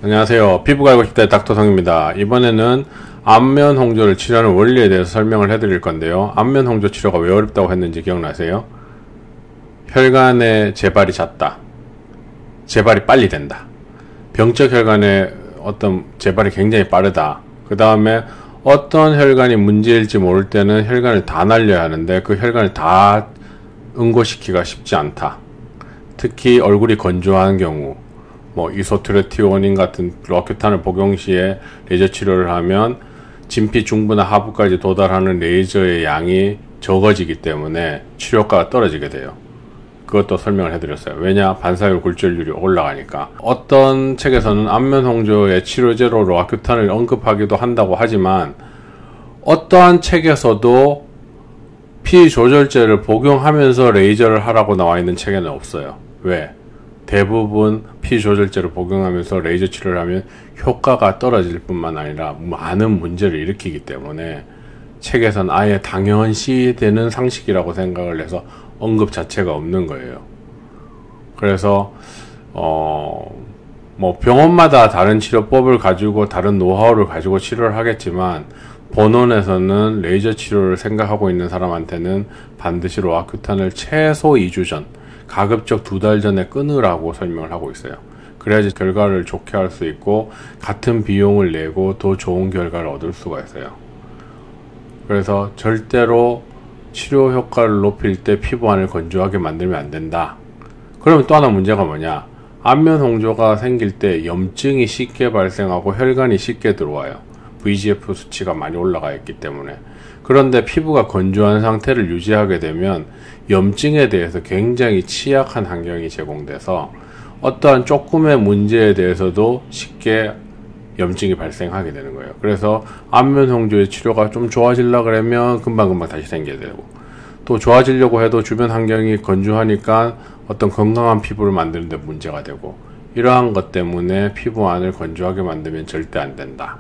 안녕하세요. 피부가 알고 싶다의 닥터성입니다. 이번에는 안면 홍조를 치료하는 원리에 대해서 설명을 해드릴 건데요. 안면 홍조 치료가 왜 어렵다고 했는지 기억나세요? 혈관의 재발이 잦다. 재발이 빨리 된다. 병적 혈관의 어떤 재발이 굉장히 빠르다. 그 다음에 어떤 혈관이 문제일지 모를 때는 혈관을 다 날려야 하는데 그 혈관을 다 응고시키기가 쉽지 않다. 특히 얼굴이 건조한 경우, 이소트레티오닌 같은 로아큐탄을 복용 시에 레이저 치료를 하면 진피 중부나 하부까지 도달하는 레이저의 양이 적어지기 때문에 치료 효과가 떨어지게 돼요. 그것도 설명을 해드렸어요. 왜냐? 반사율 굴절률이 올라가니까. 어떤 책에서는 안면 홍조의 치료제로 로아큐탄을 언급하기도 한다고 하지만 어떠한 책에서도 피 조절제를 복용하면서 레이저를 하라고 나와 있는 책에는 없어요. 왜? 대부분 피 조절제를 복용하면서 레이저 치료를 하면 효과가 떨어질 뿐만 아니라 많은 문제를 일으키기 때문에 책에선 아예 당연시되는 상식이라고 생각을 해서 언급 자체가 없는 거예요. 그래서 병원마다 다른 치료법을 가지고 다른 노하우를 가지고 치료를 하겠지만 본원에서는 레이저 치료를 생각하고 있는 사람한테는 반드시 로아큐탄을 최소 2주 전, 가급적 2달 전에 끊으라고 설명을 하고 있어요. 그래야지 결과를 좋게 할 수 있고 같은 비용을 내고 더 좋은 결과를 얻을 수가 있어요. 그래서 절대로 치료 효과를 높일 때 피부안을 건조하게 만들면 안 된다. 그러면 또 하나 문제가 뭐냐? 안면 홍조가 생길 때 염증이 쉽게 발생하고 혈관이 쉽게 들어와요. VEGF 수치가 많이 올라가 있기 때문에. 그런데 피부가 건조한 상태를 유지하게 되면 염증에 대해서 굉장히 취약한 환경이 제공돼서 어떠한 조금의 문제에 대해서도 쉽게 염증이 발생하게 되는 거예요. 그래서 안면 홍조의 치료가 좀 좋아지려고 그러면 금방금방 다시 생기게 되고, 또 좋아지려고 해도 주변 환경이 건조하니까 어떤 건강한 피부를 만드는 데 문제가 되고, 이러한 것 때문에 피부 안을 건조하게 만들면 절대 안 된다.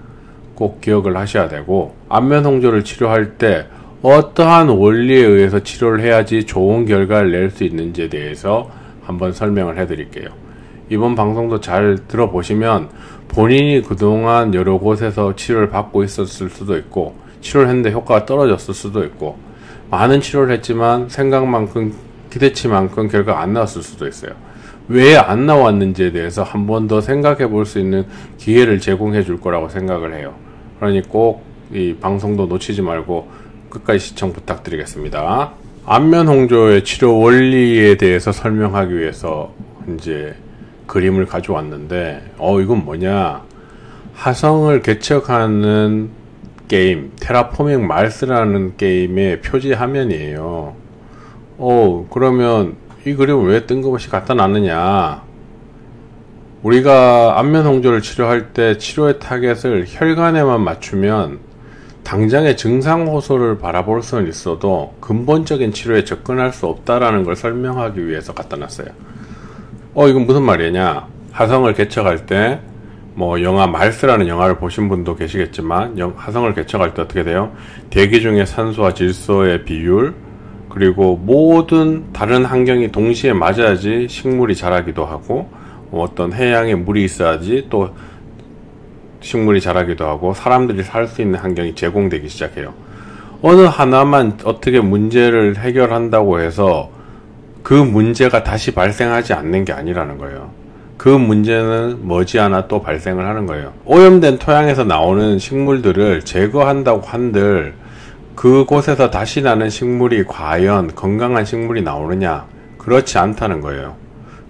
꼭 기억을 하셔야 되고, 안면 홍조를 치료할 때 어떠한 원리에 의해서 치료를 해야지 좋은 결과를 낼 수 있는지에 대해서 한번 설명을 해 드릴게요. 이번 방송도 잘 들어보시면 본인이 그동안 여러 곳에서 치료를 받고 있었을 수도 있고, 치료를 했는데 효과가 떨어졌을 수도 있고, 많은 치료를 했지만 생각만큼 기대치만큼 결과가 안 나왔을 수도 있어요. 왜 안 나왔는지에 대해서 한 번 더 생각해 볼 수 있는 기회를 제공해 줄 거라고 생각을 해요. 그러니 꼭 이 방송도 놓치지 말고 끝까지 시청 부탁드리겠습니다. 안면 홍조의 치료 원리에 대해서 설명하기 위해서 이제 그림을 가져왔는데, 이건 뭐냐? 화성을 개척하는 게임, 테라포밍 마스라는 게임의 표지 화면이에요. 그러면 이 그림을 왜 뜬금없이 갖다 놨느냐? 우리가 안면 홍조를 치료할 때 치료의 타겟을 혈관에만 맞추면 당장의 증상 호소를 바라볼 수는 있어도 근본적인 치료에 접근할 수 없다라는 걸 설명하기 위해서 갖다 놨어요. 이건 무슨 말이냐? 화성을 개척할 때, 영화 마르스라는 영화를 보신 분도 계시겠지만, 화성을 개척할 때 어떻게 돼요? 대기 중의 산소와 질소의 비율, 그리고 모든 다른 환경이 동시에 맞아야지 식물이 자라기도 하고, 어떤 해양에 물이 있어야지 또 식물이 자라기도 하고, 사람들이 살 수 있는 환경이 제공되기 시작해요. 어느 하나만 어떻게 문제를 해결한다고 해서 그 문제가 다시 발생하지 않는 게 아니라는 거예요. 그 문제는 머지않아 또 발생을 하는 거예요. 오염된 토양에서 나오는 식물들을 제거한다고 한들 그곳에서 다시 나는 식물이 과연 건강한 식물이 나오느냐? 그렇지 않다는 거예요.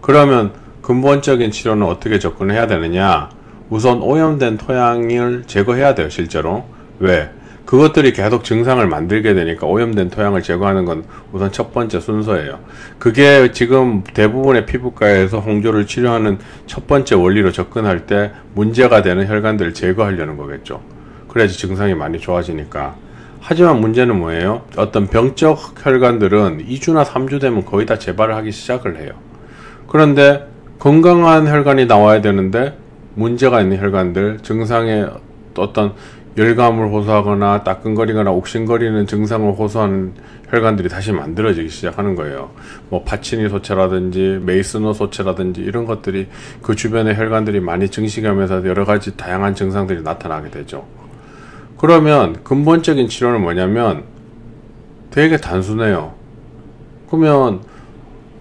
그러면 근본적인 치료는 어떻게 접근해야 되느냐? 우선 오염된 토양을 제거해야 돼요, 실제로. 왜? 그것들이 계속 증상을 만들게 되니까 오염된 토양을 제거하는 건 우선 첫 번째 순서예요. 그게 지금 대부분의 피부과에서 홍조를 치료하는 첫 번째 원리로 접근할 때 문제가 되는 혈관들을 제거하려는 거겠죠. 그래야지 증상이 많이 좋아지니까. 하지만 문제는 뭐예요? 어떤 병적 혈관들은 2주나 3주 되면 거의 다 재발을 하기 시작을 해요. 그런데 건강한 혈관이 나와야 되는데 문제가 있는 혈관들, 증상의 어떤 열감을 호소하거나 따끔거리거나 옥신거리는 증상을 호소하는 혈관들이 다시 만들어지기 시작하는 거예요. 뭐 파치니 소체라든지 메이스너 소체라든지 이런 것들이 그 주변의 혈관들이 많이 증식하면서 여러 가지 다양한 증상들이 나타나게 되죠. 그러면 근본적인 치료는 뭐냐면 되게 단순해요. 그러면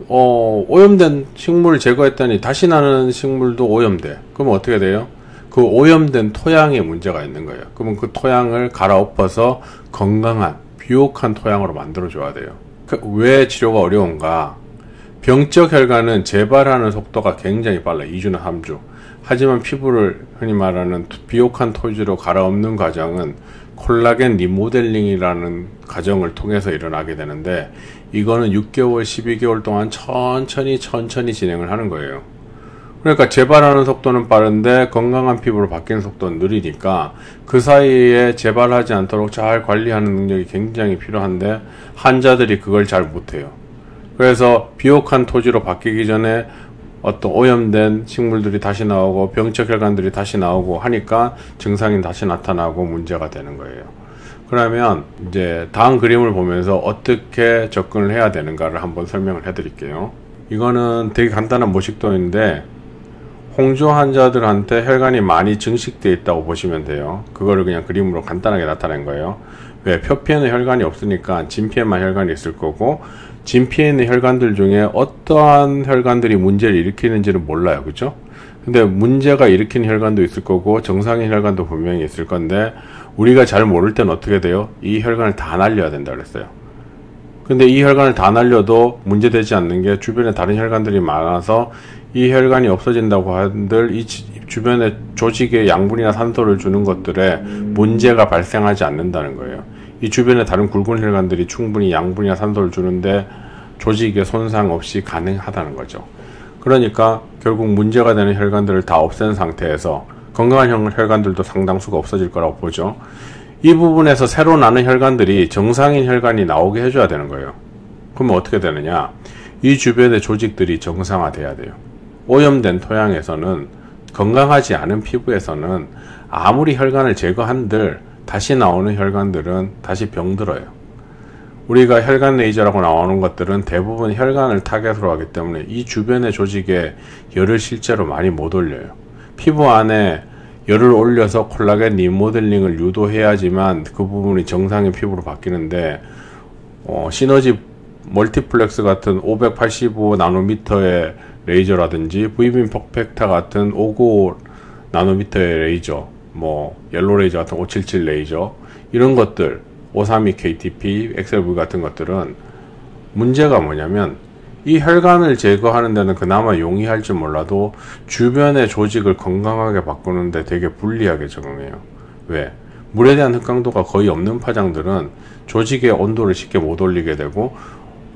오염된 식물을 제거했더니 다시 나는 식물도 오염돼. 그러면 어떻게 돼요? 그 오염된 토양에 문제가 있는 거예요. 그러면 그 토양을 갈아엎어서 건강한 비옥한 토양으로 만들어 줘야 돼요. 왜 치료가 어려운가? 병적 혈관은 재발하는 속도가 굉장히 빨라요. 2주나 3주. 하지만 피부를 흔히 말하는 비옥한 토지로 갈아엎는 과정은 콜라겐 리모델링이라는 과정을 통해서 일어나게 되는데, 이거는 6개월, 12개월 동안 천천히 진행을 하는 거예요. 그러니까 재발하는 속도는 빠른데 건강한 피부로 바뀌는 속도는 느리니까 그 사이에 재발하지 않도록 잘 관리하는 능력이 굉장히 필요한데 환자들이 그걸 잘 못해요. 그래서 비옥한 토지로 바뀌기 전에 어떤 오염된 식물들이 다시 나오고 병적 혈관들이 다시 나오고 하니까 증상이 다시 나타나고 문제가 되는 거예요. 그러면 이제 다음 그림을 보면서 어떻게 접근을 해야 되는가를 한번 설명을 해 드릴게요. 이거는 되게 간단한 모식도인데 홍조 환자들한테 혈관이 많이 증식되어 있다고 보시면 돼요. 그거를 그냥 그림으로 간단하게 나타낸 거예요. 왜? 표피에는 혈관이 없으니까 진피에만 혈관이 있을 거고, 진피에 있는 혈관들 중에 어떠한 혈관들이 문제를 일으키는지는 몰라요. 그죠? 근데 문제가 일으키는 혈관도 있을 거고 정상인 혈관도 분명히 있을 건데, 우리가 잘 모를 때는 어떻게 돼요? 이 혈관을 다 날려야 된다 그랬어요. 근데 이 혈관을 다 날려도 문제되지 않는 게 주변에 다른 혈관들이 많아서 이 혈관이 없어진다고 한들 이 주변에 조직에 양분이나 산소를 주는 것들에 문제가 발생하지 않는다는 거예요. 이 주변에 다른 굵은 혈관들이 충분히 양분이나 산소를 주는데 조직에 손상 없이 가능하다는 거죠. 그러니까 결국 문제가 되는 혈관들을 다 없앤 상태에서 건강한 혈관들도 상당수가 없어질 거라고 보죠. 이 부분에서 새로 나는 혈관들이 정상인 혈관이 나오게 해줘야 되는 거예요. 그러면 어떻게 되느냐? 이 주변의 조직들이 정상화돼야 돼요. 오염된 토양에서는, 건강하지 않은 피부에서는 아무리 혈관을 제거한들 다시 나오는 혈관들은 다시 병들어요. 우리가 혈관 레이저라고 나오는 것들은 대부분 혈관을 타겟으로 하기 때문에 이 주변의 조직에 열을 실제로 많이 못 올려요. 피부 안에 열을 올려서 콜라겐 리모델링을 유도해야지만 그 부분이 정상의 피부로 바뀌는데, 시너지 멀티플렉스 같은 585 나노미터의 레이저라든지 V빔 퍼펙타 같은 595 나노미터의 레이저, 뭐 옐로 레이저 같은 577 레이저, 이런 것들 532 KTP, XLV 같은 것들은 문제가 뭐냐면 이 혈관을 제거하는 데는 그나마 용이할지 몰라도 주변의 조직을 건강하게 바꾸는데 되게 불리하게 적용해요. 왜? 물에 대한 흡강도가 거의 없는 파장들은 조직의 온도를 쉽게 못 올리게 되고,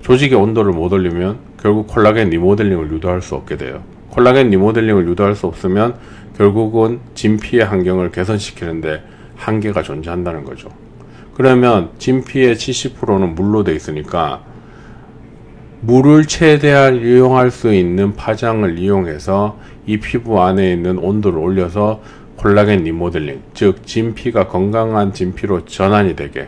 조직의 온도를 못 올리면 결국 콜라겐 리모델링을 유도할 수 없게 돼요. 콜라겐 리모델링을 유도할 수 없으면 결국은 진피의 환경을 개선시키는데 한계가 존재한다는 거죠. 그러면 진피의 70%는 물로 돼 있으니까 물을 최대한 이용할 수 있는 파장을 이용해서 이 피부 안에 있는 온도를 올려서 콜라겐 리모델링, 즉 진피가 건강한 진피로 전환이 되게,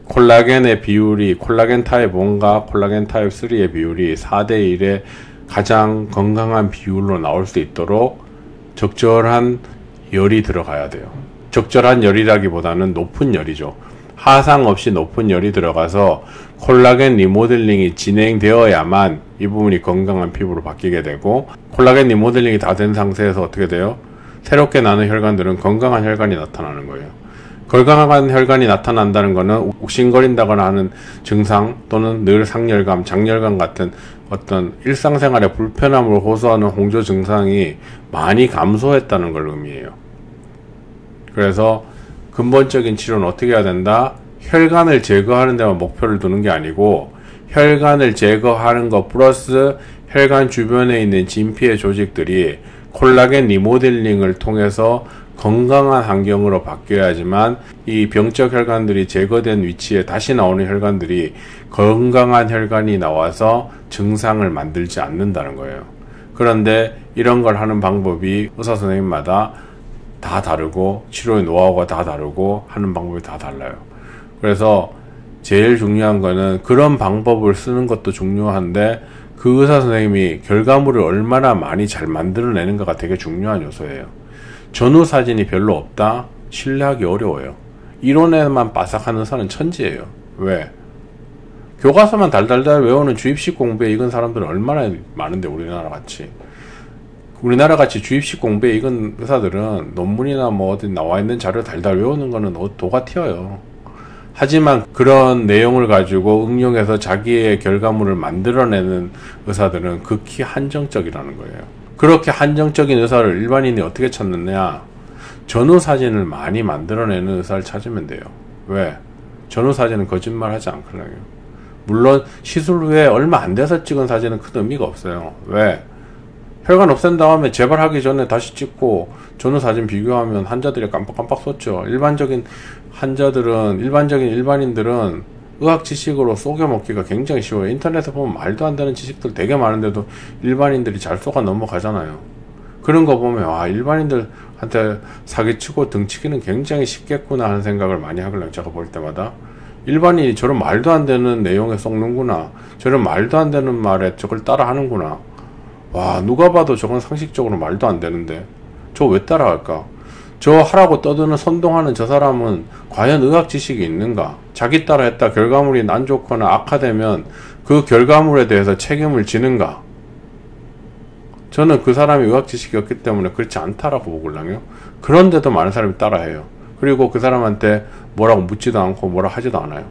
콜라겐의 비율이 콜라겐 타입 1과 콜라겐 타입 3의 비율이 4대1의 가장 건강한 비율로 나올 수 있도록 적절한 열이 들어가야 돼요. 적절한 열이라기보다는 높은 열이죠. 하상 없이 높은 열이 들어가서 콜라겐 리모델링이 진행되어야만 이 부분이 건강한 피부로 바뀌게 되고, 콜라겐 리모델링이 다 된 상태에서 어떻게 돼요? 새롭게 나는 혈관들은 건강한 혈관이 나타나는 거예요. 건강한 혈관이 나타난다는 것은 욱신거린다거나 하는 증상 또는 늘 상열감, 장열감 같은 어떤 일상생활의 불편함을 호소하는 홍조 증상이 많이 감소했다는 걸 의미해요. 그래서 근본적인 치료는 어떻게 해야 된다? 혈관을 제거하는 데만 목표를 두는 게 아니고, 혈관을 제거하는 것 플러스 혈관 주변에 있는 진피의 조직들이 콜라겐 리모델링을 통해서 건강한 환경으로 바뀌어야지만 이 병적 혈관들이 제거된 위치에 다시 나오는 혈관들이 건강한 혈관이 나와서 증상을 만들지 않는다는 거예요. 그런데 이런 걸 하는 방법이 의사 선생님마다 다 다르고 치료의 노하우가 다 다르고 하는 방법이 다 달라요. 그래서 제일 중요한 거는 그런 방법을 쓰는 것도 중요한데 그 의사 선생님이 결과물을 얼마나 많이 잘 만들어내는가가 되게 중요한 요소예요. 전후 사진이 별로 없다? 신뢰하기 어려워요. 이론에만 빠삭한 의사는 천지예요. 왜? 교과서만 달달달 외우는 주입식 공부에 익은 사람들은 얼마나 많은데, 우리나라 같이 주입식 공부에 익은 의사들은 논문이나 뭐 어디 나와 있는 자료 달달 외우는 거는 도가 튀어요. 하지만 그런 내용을 가지고 응용해서 자기의 결과물을 만들어내는 의사들은 극히 한정적이라는 거예요. 그렇게 한정적인 의사를 일반인이 어떻게 찾느냐? 전후 사진을 많이 만들어내는 의사를 찾으면 돼요. 왜? 전후 사진은 거짓말 하지 않거든요. 물론 시술 후에 얼마 안 돼서 찍은 사진은 큰 의미가 없어요. 왜? 혈관 없앤 다음에 재발하기 전에 다시 찍고 전후 사진 비교하면 환자들이 깜빡깜빡 썼죠. 일반적인 일반인들은 의학 지식으로 속여먹기가 굉장히 쉬워요. 인터넷에 보면 말도 안 되는 지식들 되게 많은데도 일반인들이 잘 속아 넘어가잖아요. 그런 거 보면 일반인들한테 사기치고 등치기는 굉장히 쉽겠구나 하는 생각을 많이 하거든요. 제가 볼 때마다 일반인이 저런 말도 안 되는 내용에 속는구나, 저런 말도 안 되는 말에 저걸 따라 하는구나. 와, 누가 봐도 저건 상식적으로 말도 안 되는데 저 왜 따라할까? 저 하라고 떠드는 선동하는 저 사람은 과연 의학 지식이 있는가? 자기 따라 했다 결과물이 안 좋거나 악화되면 그 결과물에 대해서 책임을 지는가? 저는 그 사람이 의학 지식이 없기 때문에 그렇지 않다라고 보거든요. 그런데도 많은 사람이 따라해요. 그리고 그 사람한테 뭐라고 묻지도 않고 뭐라 하지도 않아요.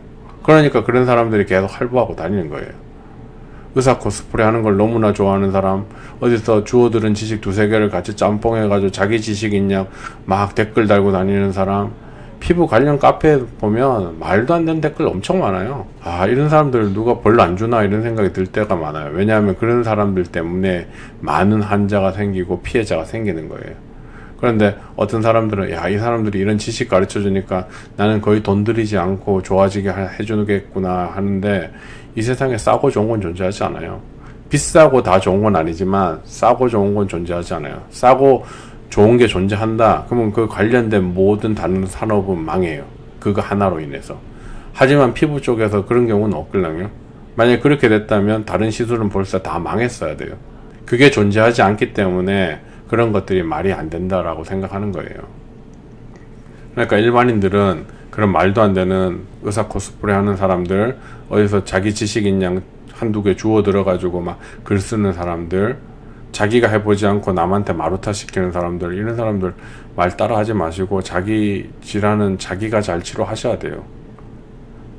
그러니까 그런 사람들이 계속 할부하고 다니는 거예요. 의사 코스프레 하는 걸 너무나 좋아하는 사람, 어디서 주워들은 지식 두세 개를 같이 짬뽕해가지고 자기 지식 있냐 막 댓글 달고 다니는 사람, 피부 관련 카페에 보면 말도 안 되는 댓글 엄청 많아요. 아, 이런 사람들 누가 벌 안 주나 이런 생각이 들 때가 많아요. 왜냐하면 그런 사람들 때문에 많은 환자가 생기고 피해자가 생기는 거예요. 그런데 어떤 사람들은 야, 이 사람들이 이런 지식 가르쳐 주니까 나는 거의 돈 들이지 않고 좋아지게 해주겠구나 하는데, 이 세상에 싸고 좋은 건 존재하지 않아요. 비싸고 다 좋은 건 아니지만 싸고 좋은 건 존재하지 않아요. 싸고 좋은 게 존재한다 그러면 그 관련된 모든 다른 산업은 망해요. 그거 하나로 인해서. 하지만 피부 쪽에서 그런 경우는 없거든요. 만약에 그렇게 됐다면 다른 시술은 벌써 다 망했어야 돼요. 그게 존재하지 않기 때문에 그런 것들이 말이 안 된다라고 생각하는 거예요. 그러니까 일반인들은 그런 말도 안 되는 의사 코스프레 하는 사람들, 어디서 자기 지식인 양 한두 개 주워 들어가지고 막 글 쓰는 사람들, 자기가 해보지 않고 남한테 마루타 시키는 사람들, 이런 사람들 말 따라 하지 마시고 자기 질환은 자기가 잘 치료하셔야 돼요.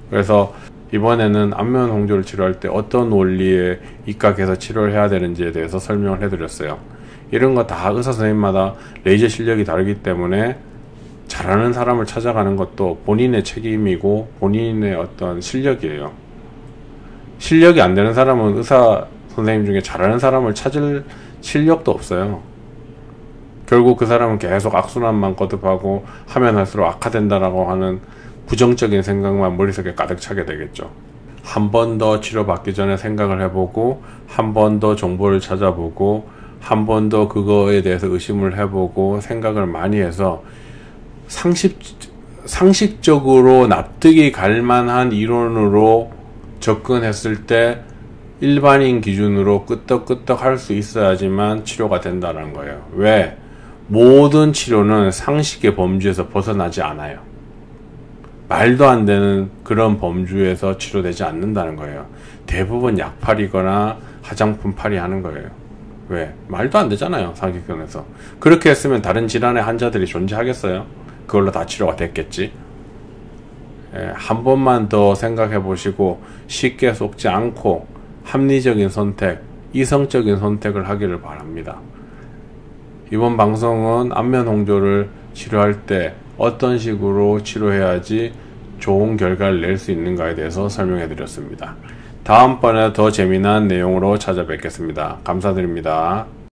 그래서 이번에는 안면 홍조를 치료할 때 어떤 원리에 입각해서 치료를 해야 되는지에 대해서 설명을 해드렸어요. 이런 거 다 의사 선생님마다 레이저 실력이 다르기 때문에 잘하는 사람을 찾아가는 것도 본인의 책임이고 본인의 어떤 실력이에요. 실력이 안 되는 사람은 의사 선생님 중에 잘하는 사람을 찾을 실력도 없어요. 결국 그 사람은 계속 악순환만 거듭하고 하면 할수록 악화된다라고 하는 부정적인 생각만 머릿속에 가득 차게 되겠죠. 한 번 더 치료받기 전에 생각을 해보고, 한 번 더 정보를 찾아보고, 한 번 더 그거에 대해서 의심을 해보고 생각을 많이 해서 상식적으로 납득이 갈 만한 이론으로 접근했을 때 일반인 기준으로 끄떡끄떡 할 수 있어야지만 치료가 된다는 거예요. 왜? 모든 치료는 상식의 범주에서 벗어나지 않아요. 말도 안 되는 그런 범주에서 치료되지 않는다는 거예요. 대부분 약팔이거나 화장품 팔이 하는 거예요. 왜? 말도 안 되잖아요, 상식선에서. 그렇게 했으면 다른 질환의 환자들이 존재하겠어요? 그걸로 다 치료가 됐겠지. 한 번만 더 생각해 보시고 쉽게 속지 않고 합리적인 선택, 이성적인 선택을 하기를 바랍니다. 이번 방송은 안면 홍조를 치료할 때 어떤 식으로 치료해야지 좋은 결과를 낼 수 있는가에 대해서 설명해 드렸습니다. 다음번에 더 재미난 내용으로 찾아뵙겠습니다. 감사드립니다.